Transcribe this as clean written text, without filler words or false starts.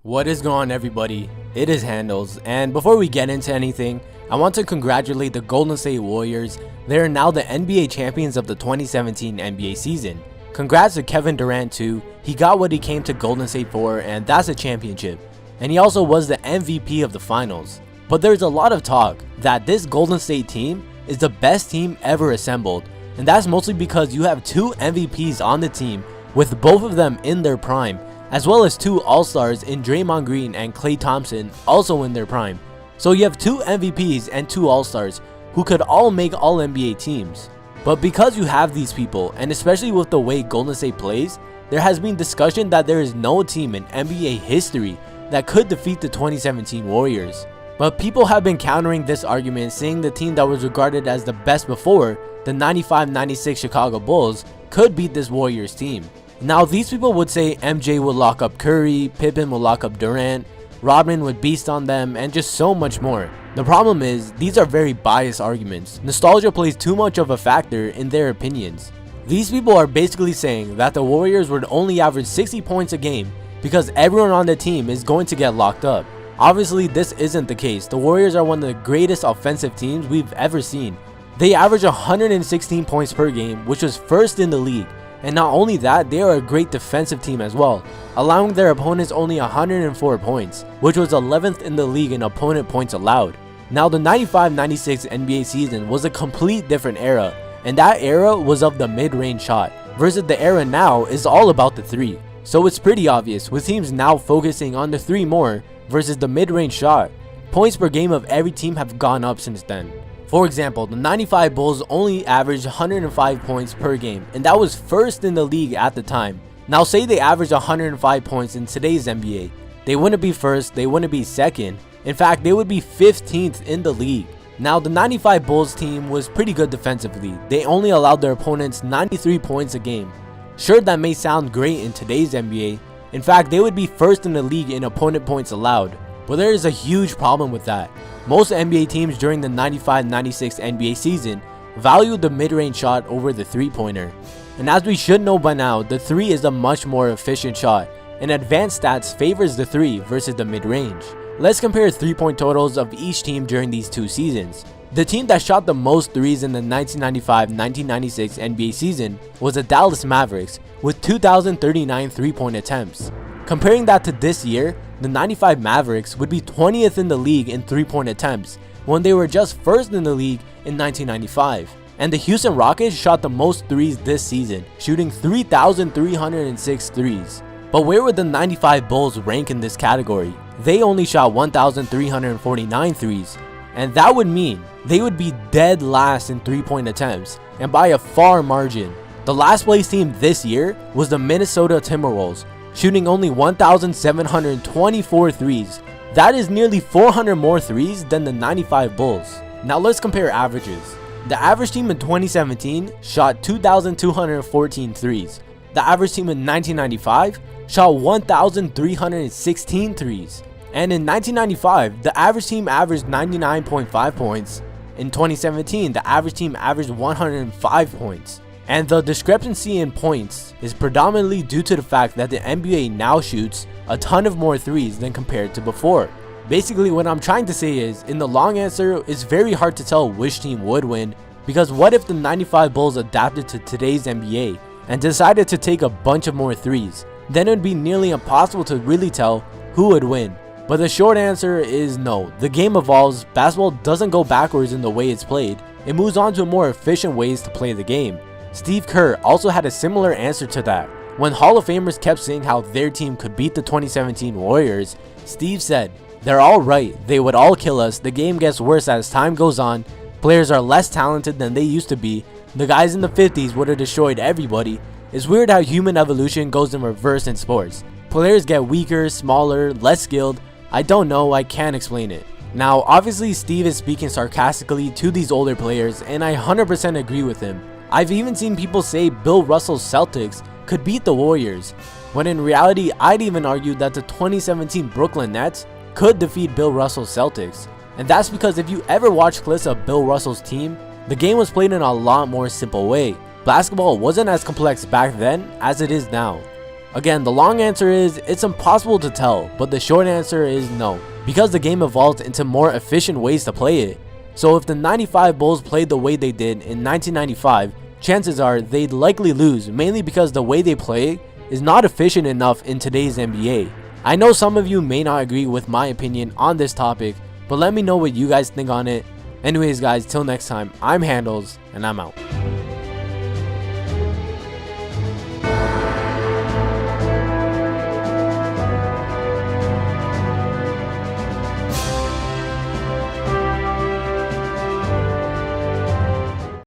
What is going on, everybody? It is Handles, and before we get into anything, I want to congratulate the Golden State Warriors. They are now the NBA champions of the 2017 NBA season. Congrats to Kevin Durant too. He got what he came to Golden State for, and that's a championship. And he also was the MVP of the finals. But there's a lot of talk that this Golden State team is the best team ever assembled, and that's mostly because you have two MVPs on the team, with both of them in their prime, as well as two All-Stars in Draymond Green and Klay Thompson also in their prime. So you have two MVPs and two All-Stars who could all make All-NBA teams. But because you have these people, and especially with the way Golden State plays, there has been discussion that there is no team in NBA history that could defeat the 2017 Warriors. But people have been countering this argument, saying the team that was regarded as the best before, the 95-96 Chicago Bulls, could beat this Warriors team. Now these people would say MJ would lock up Curry, Pippen would lock up Durant, Rodman would beast on them, and just so much more. The problem is, these are very biased arguments. Nostalgia plays too much of a factor in their opinions. These people are basically saying that the Warriors would only average 60 points a game because everyone on the team is going to get locked up. Obviously this isn't the case. The Warriors are one of the greatest offensive teams we've ever seen. They average 116 points per game, which was first in the league. And not only that, they are a great defensive team as well, allowing their opponents only 104 points, which was 11th in the league in opponent points allowed. Now the 95-96 NBA season was a complete different era, and that era was of the mid-range shot, versus the era now is all about the three. So it's pretty obvious, with teams now focusing on the three more versus the mid-range shot. Points per game of every team have gone up since then. For example, the 95 Bulls only averaged 105 points per game, and that was first in the league at the time. Now say they averaged 105 points in today's NBA. They wouldn't be first, they wouldn't be second. In fact, they would be 15th in the league. Now the 95 Bulls team was pretty good defensively. They only allowed their opponents 93 points a game. Sure, that may sound great in today's NBA. In fact, they would be first in the league in opponent points allowed. But there is a huge problem with that. Most NBA teams during the 95-96 NBA season valued the mid-range shot over the three-pointer. And as we should know by now, the three is a much more efficient shot, and advanced stats favors the three versus the mid-range. Let's compare three-point totals of each team during these two seasons. The team that shot the most threes in the 1995-1996 NBA season was the Dallas Mavericks with 2,039 three-point attempts. Comparing that to this year, the 95 Mavericks would be 20th in the league in three-point attempts when they were just first in the league in 1995. And the Houston Rockets shot the most threes this season, shooting 3,306 threes. But where would the 95 Bulls rank in this category? They only shot 1,349 threes, and that would mean they would be dead last in three-point attempts, and by a far margin. The last place team this year was the Minnesota Timberwolves, shooting only 1,724 threes. That is nearly 400 more threes than the 95 Bulls. Now let's compare averages. The average team in 2017 shot 2,214 threes. The average team in 1995 shot 1,316 threes. And in 1995, the average team averaged 99.5 points. In 2017, the average team averaged 105 points. And the discrepancy in points is predominantly due to the fact that the NBA now shoots a ton of more threes than compared to before. Basically, what I'm trying to say is, in the long answer, it's very hard to tell which team would win, because what if the 95 Bulls adapted to today's NBA and decided to take a bunch of more threes? Then it would be nearly impossible to really tell who would win. But the short answer is no. The game evolves. Basketball doesn't go backwards in the way it's played. It moves on to more efficient ways to play the game. Steve Kerr also had a similar answer to that. When Hall of Famers kept saying how their team could beat the 2017 Warriors, Steve said, "They're all right, they would all kill us, the game gets worse as time goes on, players are less talented than they used to be, the guys in the 50s would have destroyed everybody. It's weird how human evolution goes in reverse in sports. Players get weaker, smaller, less skilled. I don't know, I can't explain it." Now obviously Steve is speaking sarcastically to these older players, and I 100% agree with him. I've even seen people say Bill Russell's Celtics could beat the Warriors, when in reality I'd even argue that the 2017 Brooklyn Nets could defeat Bill Russell's Celtics. And that's because if you ever watch clips of Bill Russell's team, the game was played in a lot more simple way. Basketball wasn't as complex back then as it is now. Again, the long answer is it's impossible to tell, but the short answer is no, because the game evolved into more efficient ways to play it. So if the 95 Bulls played the way they did in 1995, chances are they'd likely lose, mainly because the way they play is not efficient enough in today's NBA. I know some of you may not agree with my opinion on this topic, but let me know what you guys think on it. Anyways guys, till next time, I'm Handles, and I'm out.